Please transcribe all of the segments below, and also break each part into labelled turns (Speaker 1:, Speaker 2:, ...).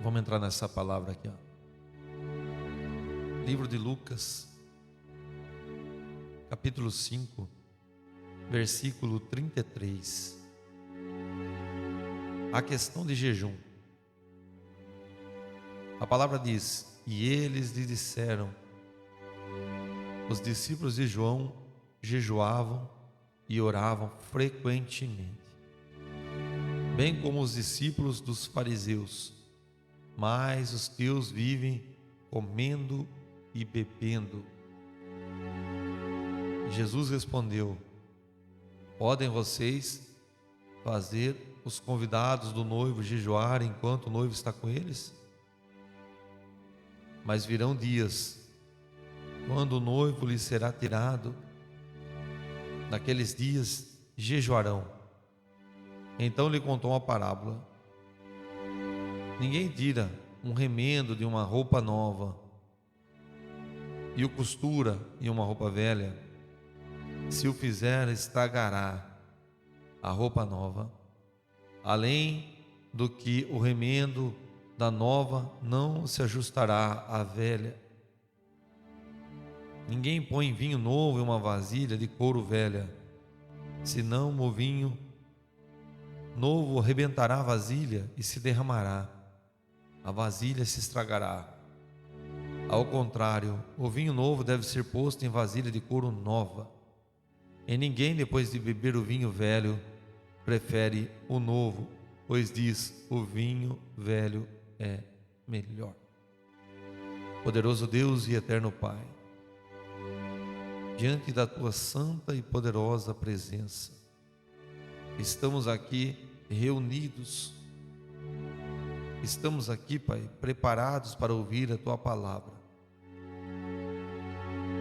Speaker 1: Vamos entrar nessa palavra aqui, ó. Livro de Lucas, capítulo 5, versículo 33. A questão de jejum. A palavra diz: e eles lhe disseram, os discípulos de João jejuavam e oravam frequentemente, bem como os discípulos dos fariseus, mas os teus vivem comendo e bebendo. Jesus respondeu: podem vocês fazer os convidados do noivo jejuar enquanto o noivo está com eles? Mas virão dias quando o noivo lhes será tirado. Naqueles dias jejuarão. Então lhe contou uma parábola: ninguém tira um remendo de uma roupa nova e o costura em uma roupa velha. Se o fizer, estragará a roupa nova. Além do que o remendo da nova não se ajustará à velha. Ninguém põe vinho novo em uma vasilha de couro velha, senão o vinho novo rebentará a vasilha e se derramará. A vasilha se estragará. Ao contrário, o vinho novo deve ser posto em vasilha de couro nova. E ninguém, depois de beber o vinho velho, prefere o novo, pois diz: o vinho velho é melhor. Poderoso Deus e eterno Pai, diante da tua santa e poderosa presença, estamos aqui reunidos, estamos aqui, Pai, preparados para ouvir a tua palavra.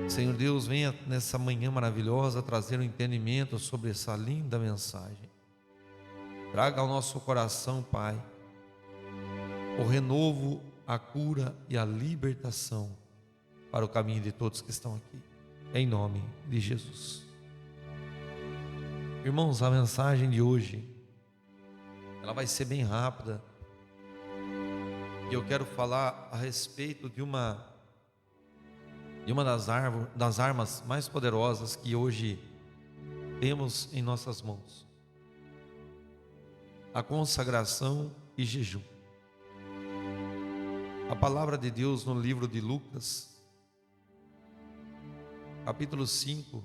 Speaker 1: Senhor Deus, venha nessa manhã maravilhosa trazer um entendimento sobre essa linda mensagem. Traga ao nosso coração, Pai, o renovo, a cura e a libertação para o caminho de todos que estão aqui, em nome de Jesus. Irmãos, a mensagem de hoje, ela vai ser bem rápida, e eu quero falar a respeito de uma das armas mais poderosas que hoje temos em nossas mãos: a consagração e jejum. A palavra de Deus no livro de Lucas, capítulo 5,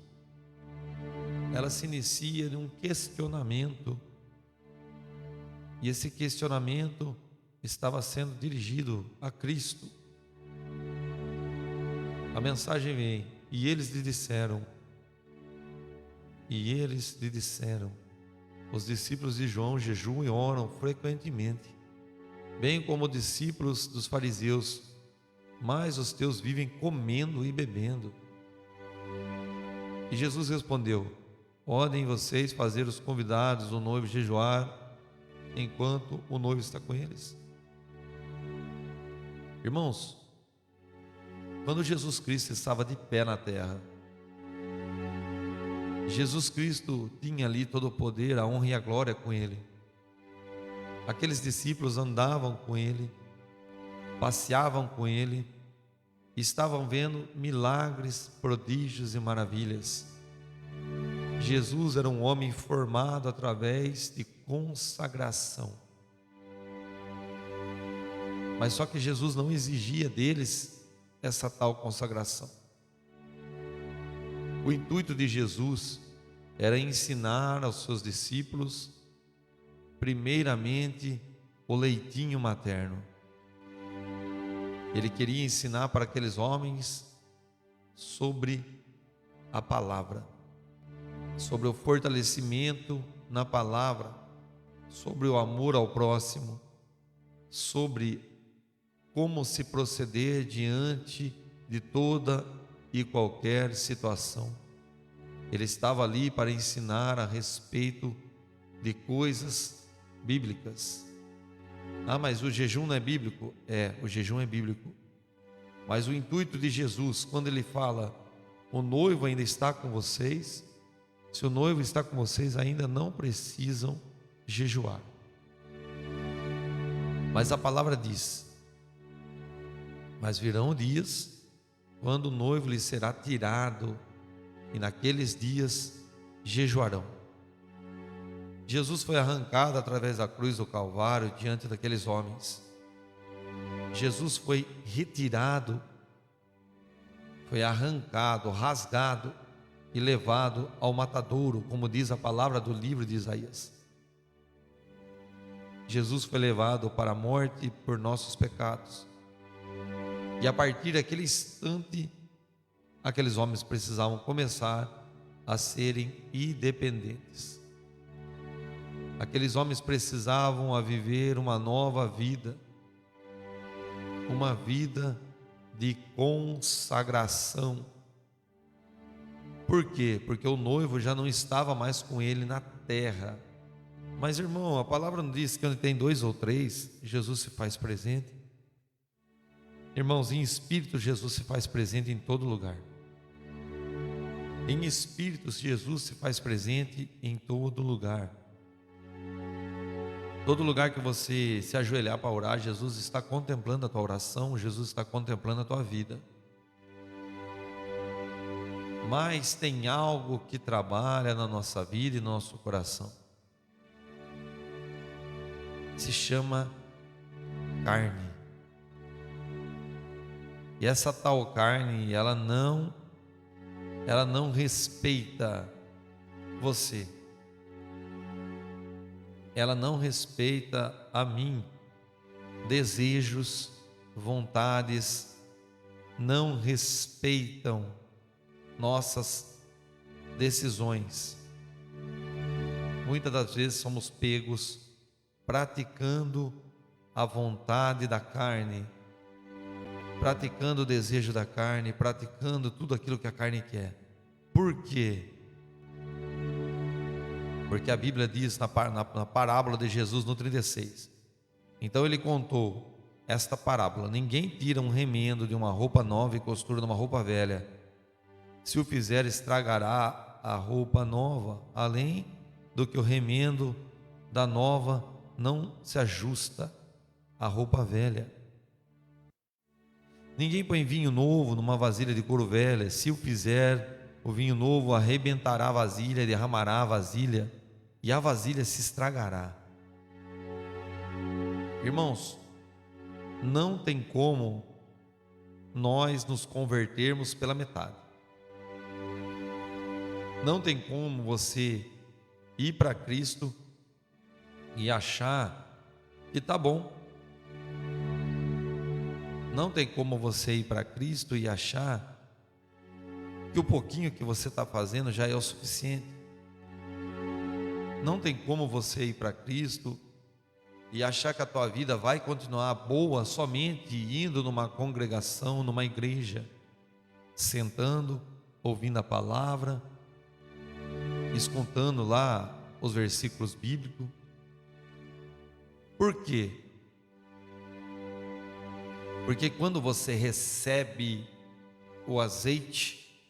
Speaker 1: ela se inicia num questionamento, e esse questionamento estava sendo dirigido a Cristo. A mensagem vem: e eles lhe disseram, os discípulos de João jejuam e oram frequentemente, bem como os discípulos dos fariseus, mas os teus vivem comendo e bebendo. E Jesus respondeu: podem vocês fazer os convidados do noivo jejuar enquanto o noivo está com eles? Irmãos, quando Jesus Cristo estava de pé na terra, Jesus Cristo tinha ali todo o poder, a honra e a glória com ele. Aqueles discípulos andavam com ele, passeavam com ele, estavam vendo milagres, prodígios e maravilhas. Jesus era um homem formado através de consagração. Mas só que Jesus não exigia deles essa tal consagração. O intuito de Jesus era ensinar aos seus discípulos, primeiramente, o leitinho materno. Ele queria ensinar para aqueles homens sobre a palavra, sobre o fortalecimento na palavra, sobre o amor ao próximo, sobre como se proceder diante de toda e qualquer situação. Ele estava ali para ensinar a respeito de coisas bíblicas. Ah, mas o jejum não é bíblico? O jejum é bíblico. Mas o intuito de Jesus, quando ele fala: o noivo ainda está com vocês, se o noivo está com vocês, ainda não precisam jejuar. Mas a palavra diz: Mas virão dias quando o noivo lhe será tirado, e naqueles dias jejuarão. Jesus foi arrancado através da cruz do Calvário diante daqueles homens. Jesus foi retirado, foi arrancado, rasgado e levado ao matadouro, como diz a palavra do livro de Isaías. Jesus foi levado para a morte por nossos pecados. E a partir daquele instante, aqueles homens precisavam começar a serem independentes. Aqueles homens precisavam a viver uma nova vida, uma vida de consagração. Por quê? Porque o noivo já não estava mais com ele na terra. Mas, irmão, a palavra não diz que onde tem 2 ou 3, Jesus se faz presente? Irmãos, em espírito Jesus se faz presente em todo lugar. Em espírito Jesus se faz presente em todo lugar. Todo lugar que você se ajoelhar para orar, Jesus está contemplando a tua oração, Jesus está contemplando a tua vida. Mas tem algo que trabalha na nossa vida e no nosso coração. Se chama carne. E essa tal carne, ela não respeita você. Ela não respeita a mim. Desejos, vontades, não respeitam nossas decisões. Muitas das vezes somos pegos praticando a vontade da carne, praticando o desejo da carne, praticando tudo aquilo que a carne quer. Por quê? Porque a Bíblia diz na parábola de Jesus no 36. Então ele contou esta parábola: ninguém tira um remendo de uma roupa nova e costura numa roupa velha. Se o fizer, estragará a roupa nova, além do que o remendo da nova não se ajusta à roupa velha. Ninguém põe vinho novo numa vasilha de couro velha. Se o fizer, o vinho novo arrebentará a vasilha, derramará a vasilha, e a vasilha se estragará. Irmãos, não tem como nós nos convertermos pela metade. Não tem como você ir para Cristo e achar que está bom. Não tem como você ir para Cristo e achar que o pouquinho que você está fazendo já é o suficiente. Não tem como você ir para Cristo e achar que a tua vida vai continuar boa somente indo numa congregação, numa igreja, sentando, ouvindo a palavra, escutando lá os versículos bíblicos. Por quê? Porque quando você recebe o azeite,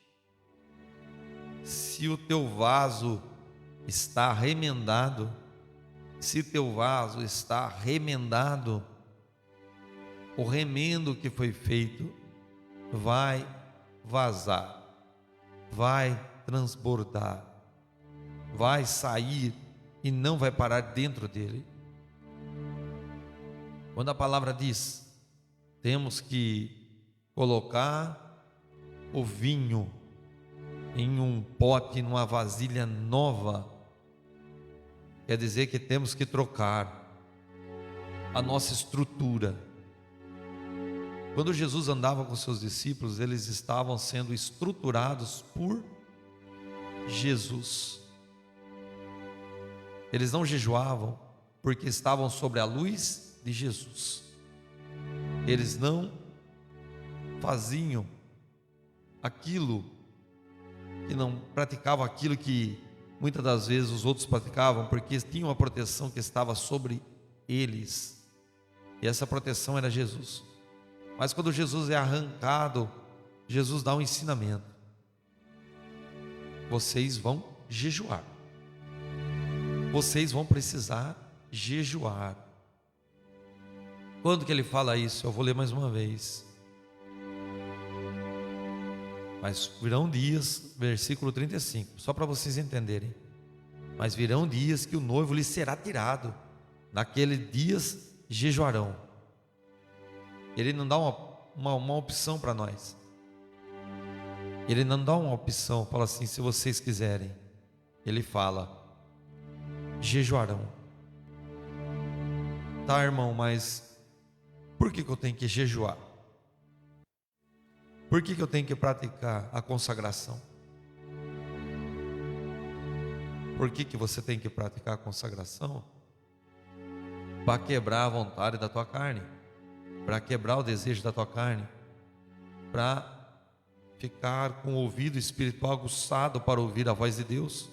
Speaker 1: se o teu vaso está remendado, o remendo que foi feito vai vazar, vai transbordar, vai sair e não vai parar dentro dele. Quando a palavra diz, temos que colocar o vinho em um pote, numa vasilha nova, quer dizer que temos que trocar a nossa estrutura. Quando Jesus andava com seus discípulos, eles estavam sendo estruturados por Jesus. Eles não jejuavam porque estavam sobre a luz de Jesus. Eles não faziam aquilo que não praticavam aquilo que muitas das vezes os outros praticavam, porque tinham uma proteção que estava sobre eles, e essa proteção era Jesus. Mas quando Jesus é arrancado, Jesus dá um ensinamento: vocês vão jejuar, vocês vão precisar jejuar. Quando que ele fala isso? Eu vou ler mais uma vez. Mas virão dias, versículo 35, só para vocês entenderem. Mas virão dias que o noivo lhe será tirado. Naqueles dias jejuarão. Ele não dá uma opção para nós. Ele não dá uma opção, fala assim, se vocês quiserem. Ele fala, jejuarão. Tá, irmão, mas por que eu tenho que jejuar? Por que eu tenho que praticar a consagração? Por que você tem que praticar a consagração? Para quebrar a vontade da tua carne, para quebrar o desejo da tua carne, para ficar com o ouvido espiritual aguçado para ouvir a voz de Deus,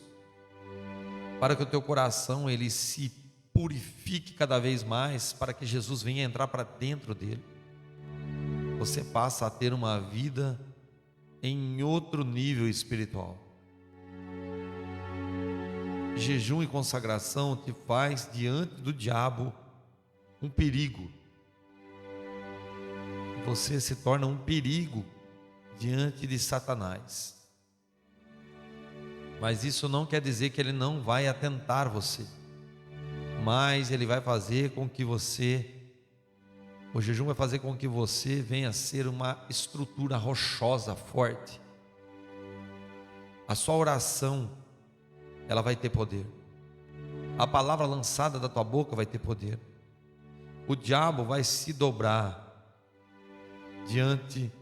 Speaker 1: para que o teu coração ele se purifique cada vez mais, para que Jesus venha entrar para dentro dele. Você passa a ter uma vida em outro nível espiritual. Jejum e consagração te faz diante do diabo um perigo. Você se torna um perigo diante de Satanás. Mas isso não quer dizer que ele não vai atentar você. Mas ele vai fazer com que o jejum vai fazer com que você venha a ser uma estrutura rochosa, forte. A sua oração, ela vai ter poder. A palavra lançada da tua boca vai ter poder. O diabo vai se dobrar diante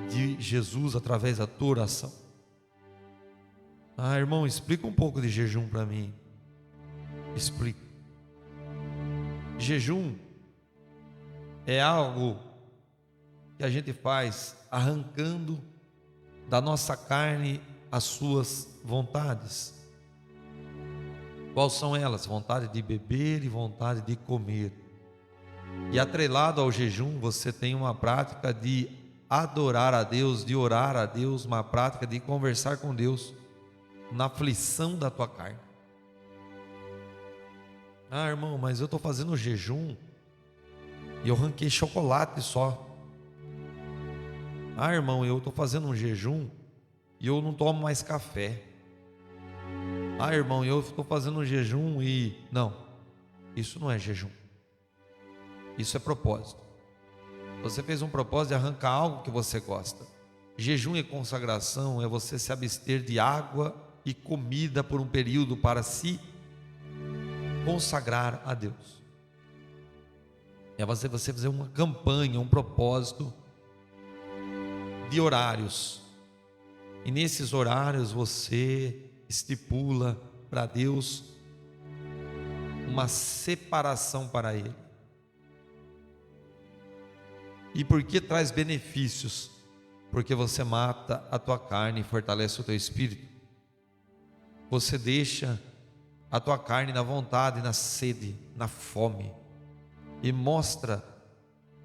Speaker 1: de Jesus através da tua oração. Ah, irmão, explica um pouco de jejum para mim. Explica. Jejum é algo que a gente faz arrancando da nossa carne as suas vontades. Quais são elas? Vontade de beber e vontade de comer. E atrelado ao jejum, você tem uma prática de adorar a Deus, de orar a Deus, uma prática de conversar com Deus na aflição da tua carne. Ah, irmão, mas eu estou fazendo jejum e eu arranquei chocolate só. Ah, irmão, eu estou fazendo um jejum e eu não tomo mais café. Ah, irmão, eu estou fazendo um jejum e... Não, isso não é jejum. Isso é propósito. Você fez um propósito de arrancar algo que você gosta. Jejum e consagração é você se abster de água e comida por um período para se consagrar a Deus. É você fazer uma campanha, um propósito de horários. E nesses horários você estipula para Deus uma separação para Ele. E por que traz benefícios? Porque você mata a tua carne e fortalece o teu espírito. Você deixa a tua carne na vontade, na sede, na fome, e mostra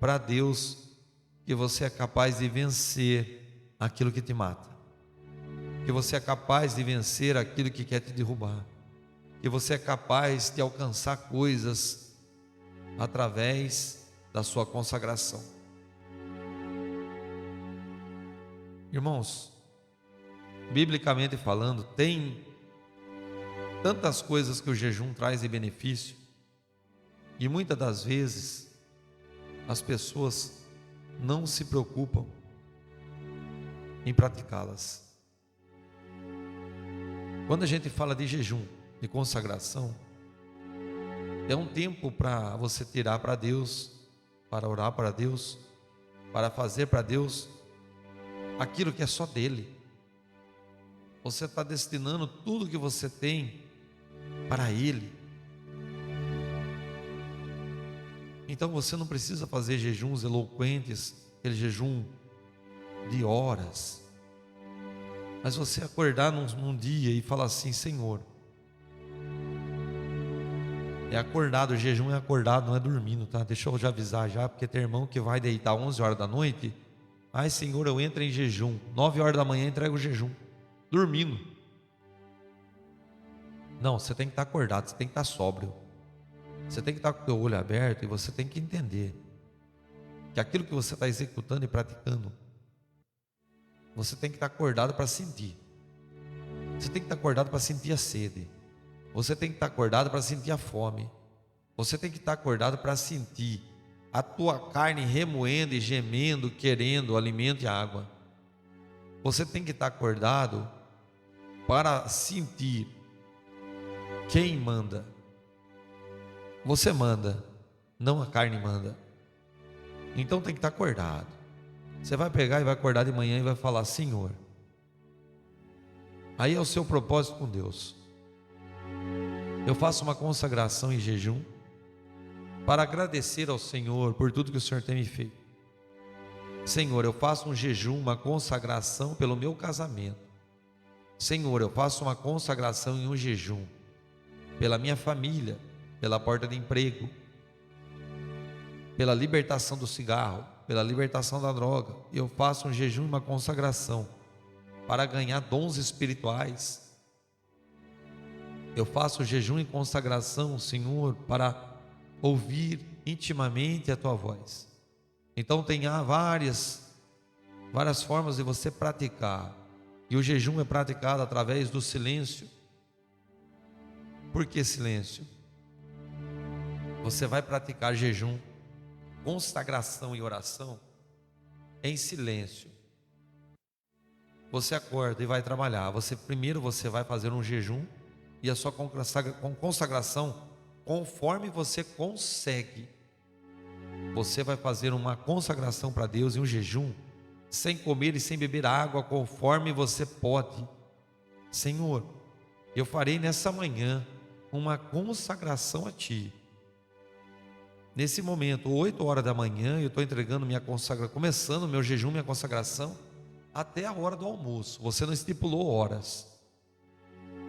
Speaker 1: para Deus que você é capaz de vencer aquilo que te mata, que você é capaz de vencer aquilo que quer te derrubar, que você é capaz de alcançar coisas através da sua consagração. Irmãos, biblicamente falando, tem tantas coisas que o jejum traz de benefício, e muitas das vezes as pessoas não se preocupam em praticá-las. Quando a gente fala de jejum, de consagração, é um tempo para você tirar para Deus, para orar para Deus, para fazer para Deus aquilo que é só dele. Você está destinando tudo que você tem para Ele. Então você não precisa fazer jejuns eloquentes, aquele jejum de horas, mas você acordar num dia e falar assim: Senhor, é acordado, o jejum é acordado, não é dormindo, tá? Deixa eu já avisar já, porque tem irmão que vai deitar 11 horas da noite, ai Senhor, eu entro em jejum, 9 horas da manhã entrego o jejum, dormindo. Não, você tem que estar acordado, você tem que estar sóbrio, você tem que estar com o teu olho aberto, e você tem que entender que aquilo que você está executando e praticando Você tem que estar acordado para sentir. Você tem que estar acordado para sentir a sede. Você tem que estar acordado para sentir a fome. Você tem que estar acordado para sentir a tua carne remoendo e gemendo, querendo alimento e água. Você tem que estar acordado para sentir quem manda. Você manda, não a carne manda. Então tem que estar acordado. Você vai pegar e vai acordar de manhã e vai falar: Senhor. Aí é o seu propósito com Deus. Eu faço uma consagração em jejum para agradecer ao Senhor por tudo que o Senhor tem me feito. Senhor, eu faço um jejum, uma consagração pelo meu casamento. Senhor, eu faço uma consagração em um jejum pela minha família, pela porta de emprego, pela libertação do cigarro, pela libertação da droga. Eu faço um jejum e uma consagração para ganhar dons espirituais. Eu faço jejum e consagração, Senhor, para ouvir intimamente a tua voz. Então tem várias formas de você praticar. E o jejum é praticado através do silêncio. Por que silêncio? Você vai praticar jejum, consagração e oração em silêncio. Você acorda e vai trabalhar. Primeiro você vai fazer um jejum e a sua consagração, conforme você consegue. Você vai fazer uma consagração para Deus em um jejum, sem comer e sem beber água, conforme você pode. Senhor, eu farei nessa manhã uma consagração a Ti. Nesse momento, 8 horas da manhã, eu estou entregando minha consagração, começando meu jejum, minha consagração, até a hora do almoço. Você não estipulou horas.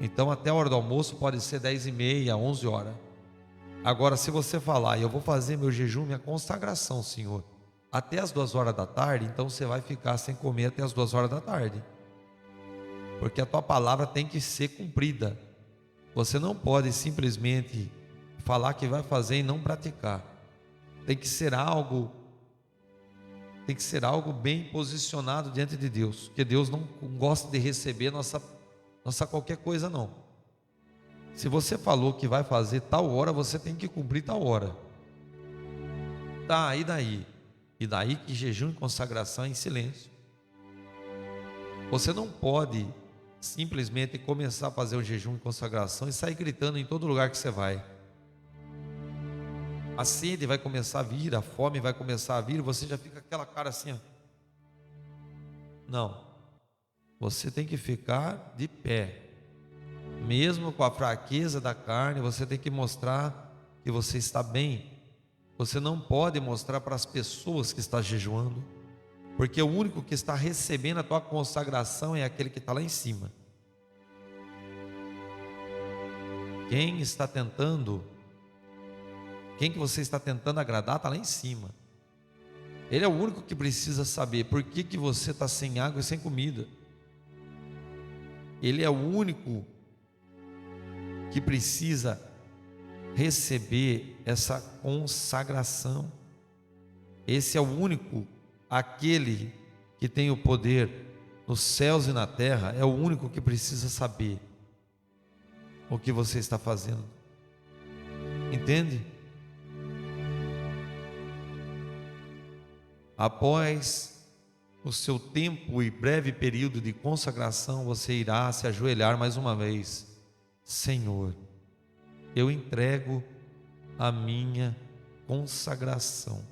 Speaker 1: Então até a hora do almoço pode ser 10h30, 11 horas. Agora, se você falar: eu vou fazer meu jejum, minha consagração, Senhor, até as 2 horas da tarde, então você vai ficar sem comer até as 2 horas da tarde. Porque a tua palavra tem que ser cumprida. Você não pode simplesmente falar que vai fazer e não praticar. Tem que ser algo bem posicionado diante de Deus, porque Deus não gosta de receber nossa qualquer coisa, não. Se você falou que vai fazer tal hora, você tem que cumprir tal hora. Tá, e daí? E daí que jejum e consagração é em silêncio. Você não pode simplesmente começar a fazer o jejum e consagração e sair gritando em todo lugar que você vai. A sede vai começar a vir, a fome vai começar a vir, você já fica com aquela cara assim, ó. Não, você tem que ficar de pé. Mesmo com a fraqueza da carne, você tem que mostrar que você está bem. Você não pode mostrar para as pessoas que está jejuando, porque o único que está recebendo a tua consagração é aquele que está lá em cima. Quem que você está tentando agradar está lá em cima. Ele é o único que precisa saber por que você está sem água e sem comida. Ele é o único que precisa receber essa consagração. Esse é o único, aquele que tem o poder nos céus e na terra, é o único que precisa saber o que você está fazendo. Entende? Após o seu tempo e breve período de consagração, você irá se ajoelhar mais uma vez. Senhor, eu entrego a minha consagração.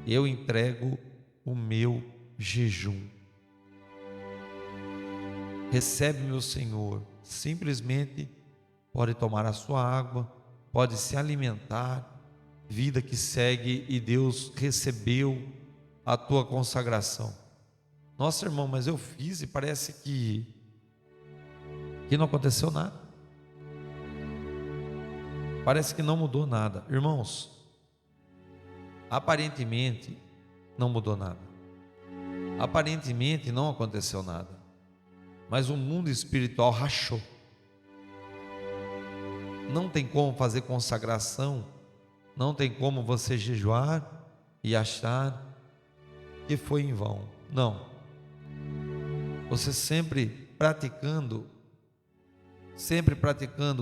Speaker 1: Eu entrego o meu jejum. Recebe, meu Senhor. Simplesmente pode tomar a sua água, pode se alimentar. Vida que segue, e Deus recebeu a tua consagração. Nossa, irmão, mas eu fiz e parece que não aconteceu nada. Parece que não mudou nada. Irmãos, aparentemente não mudou nada. Aparentemente não aconteceu nada. Mas o mundo espiritual rachou. Não tem como fazer consagração. Não tem como você jejuar e achar que foi em vão. Não. você sempre praticando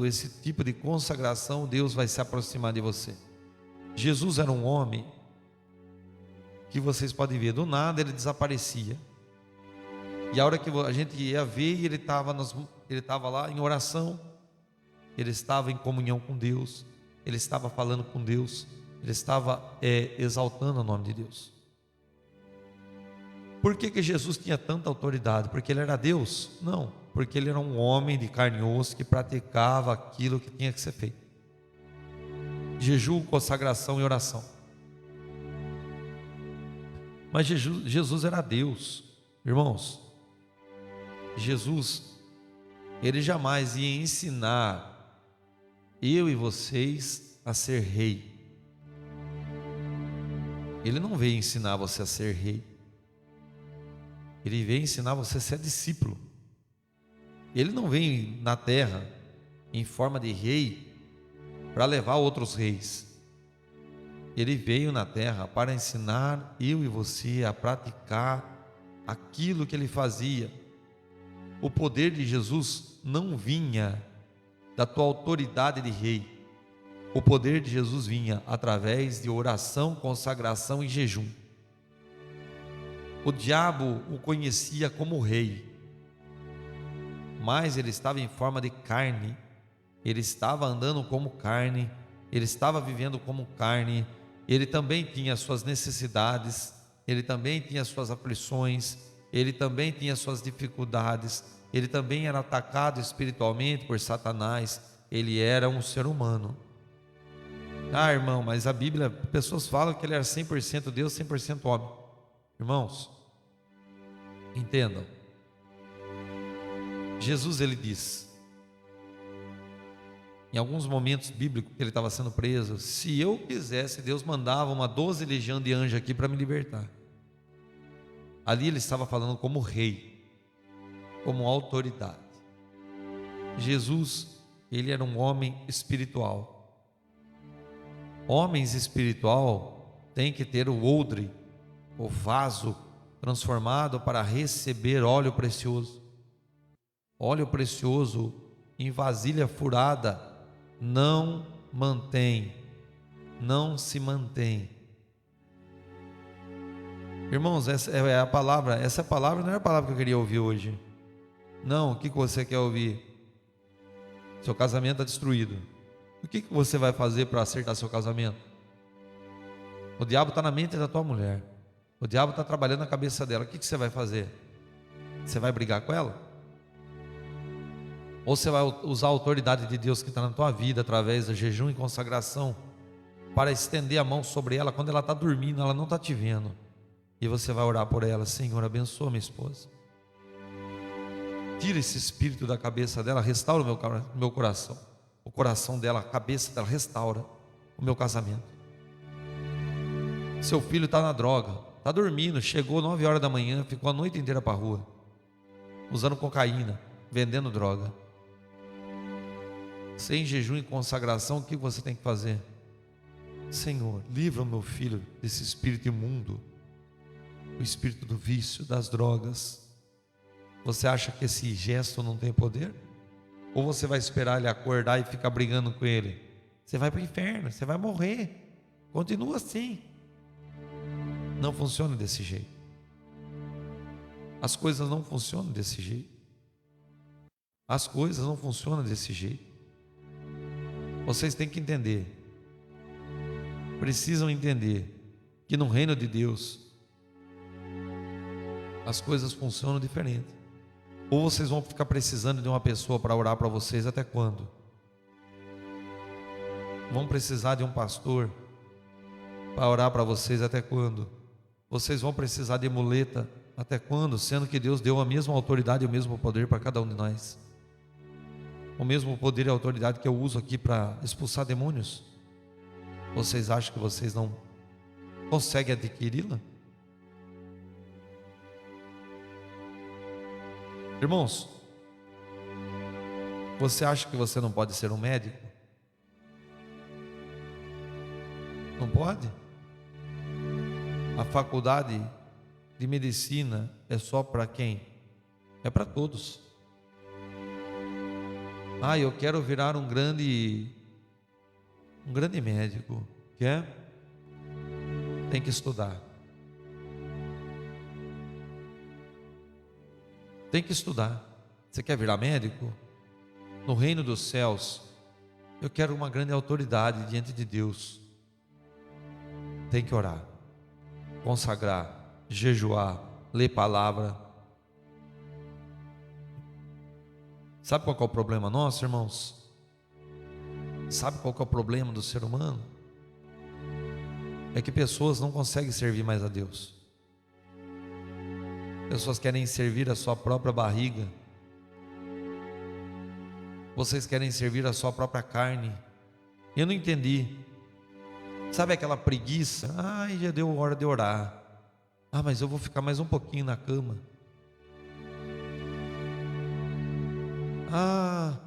Speaker 1: esse tipo de consagração, Deus vai se aproximar de você. Jesus era um homem que vocês podem ver, do nada ele desaparecia. E a hora que a gente ia ver, ele estava lá em oração, ele estava em comunhão com Deus, ele estava falando com Deus, ele estava exaltando o nome de Deus. Por que Jesus tinha tanta autoridade? Porque ele era Deus? Não, porque ele era um homem de carne e osso que praticava aquilo que tinha que ser feito: jejum, consagração e oração. Mas Jesus era Deus, irmãos. Jesus, ele jamais ia ensinar eu e vocês a ser rei. Ele não veio ensinar você a ser rei. Ele veio ensinar você a ser discípulo. Ele não veio na terra em forma de rei para levar outros reis. Ele veio na terra para ensinar eu e você a praticar aquilo que ele fazia. O poder de Jesus não vinha da tua autoridade de rei. O poder de Jesus vinha através de oração, consagração e jejum. O diabo o conhecia como rei, mas ele estava em forma de carne, ele estava andando como carne, ele estava vivendo como carne, ele também tinha suas necessidades, ele também tinha suas aflições, ele também tinha suas dificuldades, ele também era atacado espiritualmente por Satanás, ele era um ser humano. Ah, irmão, mas a Bíblia, pessoas falam que ele era 100% Deus, 100% homem. Irmãos, entendam. Jesus, ele diz, em alguns momentos bíblicos que ele estava sendo preso, se eu quisesse, Deus mandava uma 12 legião de anjos aqui para me libertar. Ali ele estava falando como rei, como autoridade. Jesus, ele era um homem espiritual. Homens espiritual tem que ter o odre, o vaso transformado para receber óleo precioso. Óleo precioso em vasilha furada não se mantém. Irmãos, essa é a palavra. Essa palavra não é a palavra que eu queria ouvir hoje. Não, o que você quer ouvir? Seu casamento está destruído. O que você vai fazer para acertar seu casamento? O diabo está na mente da tua mulher. O diabo está trabalhando na cabeça dela. O que você vai fazer? Você vai brigar com ela? Ou você vai usar a autoridade de Deus que está na tua vida através do jejum e consagração para estender a mão sobre ela quando ela está dormindo, ela não está te vendo, e você vai orar por ela: Senhor, abençoa minha esposa, tira esse espírito da cabeça dela, restaura o meu coração, o coração dela, a cabeça dela, restaura o meu casamento. Seu filho está na droga, está dormindo, chegou 9 horas da manhã, ficou a noite inteira para a rua, usando cocaína, vendendo droga. Sem jejum e consagração, o que você tem que fazer? Senhor, livra o meu filho desse espírito imundo, o espírito do vício, das drogas. Você acha que esse gesto não tem poder? Ou você vai esperar ele acordar e ficar brigando com ele? Você vai para o inferno, você vai morrer. Continua assim. Não funciona desse jeito. As coisas não funcionam desse jeito. As coisas não funcionam desse jeito. Vocês têm que entender, precisam entender que no reino de Deus as coisas funcionam diferente. Ou vocês vão ficar precisando de uma pessoa para orar para vocês até quando? Vão precisar de um pastor para orar para vocês até quando? Vocês vão precisar de muleta até quando? Sendo que Deus deu a mesma autoridade e o mesmo poder para cada um de nós. O mesmo poder e autoridade que eu uso aqui para expulsar demônios. Vocês acham que vocês não conseguem adquiri-la? Irmãos, você acha que você não pode ser um médico? Não pode? A faculdade de medicina é só para quem? É para todos. Ah, eu quero virar um grande médico. Quer? Tem que estudar. Tem que estudar. Você quer virar médico? No reino dos céus, eu quero uma grande autoridade diante de Deus. Tem que orar, consagrar, jejuar, ler palavra. Sabe qual que é o problema nosso, irmãos? Sabe qual que é o problema do ser humano? É que pessoas não conseguem servir mais a Deus. Pessoas querem servir a sua própria barriga. Vocês querem servir a sua própria carne. Eu não entendi. Sabe aquela preguiça? Ai, já deu hora de orar. Ah, mas eu vou ficar mais um pouquinho na cama. Ah,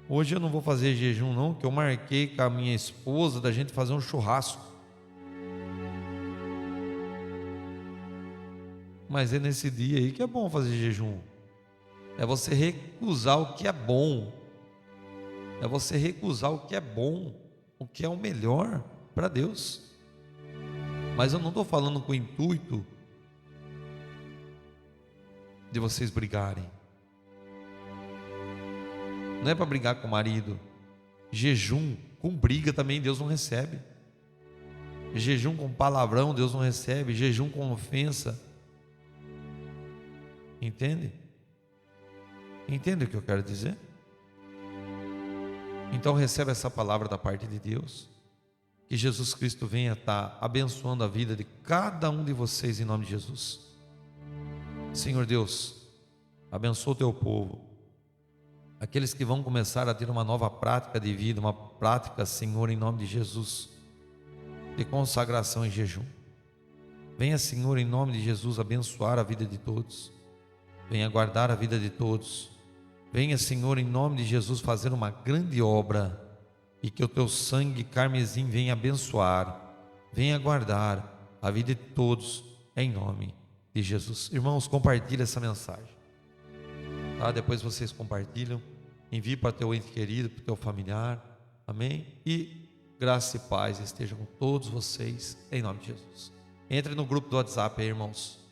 Speaker 1: hoje eu não vou fazer jejum não, que eu marquei com a minha esposa da gente fazer um churrasco. Mas é nesse dia aí que é bom fazer jejum. É você recusar o que é bom. É você recusar o que é bom, o que é o melhor para Deus. Mas eu não estou falando com o intuito de vocês brigarem. Não é para brigar com o marido. Jejum com briga também Deus não recebe. Jejum com palavrão Deus não recebe. Jejum com ofensa. Entende? Entende o que eu quero dizer? Então recebe essa palavra da parte de Deus. Que Jesus Cristo venha estar abençoando a vida de cada um de vocês em nome de Jesus. Senhor Deus, abençoa o teu povo. Aqueles que vão começar a ter uma nova prática de vida, uma prática, Senhor, em nome de Jesus, de consagração e jejum. Venha, Senhor, em nome de Jesus, abençoar a vida de todos. Venha guardar a vida de todos. Venha, Senhor, em nome de Jesus, fazer uma grande obra e que o teu sangue carmesim venha abençoar, venha guardar a vida de todos, em nome de Jesus. Irmãos, compartilhe essa mensagem. Tá? Depois vocês compartilham, envie para teu ente querido, para o teu familiar, amém? E graça e paz estejam com todos vocês, em nome de Jesus. Entre no grupo do WhatsApp aí, irmãos.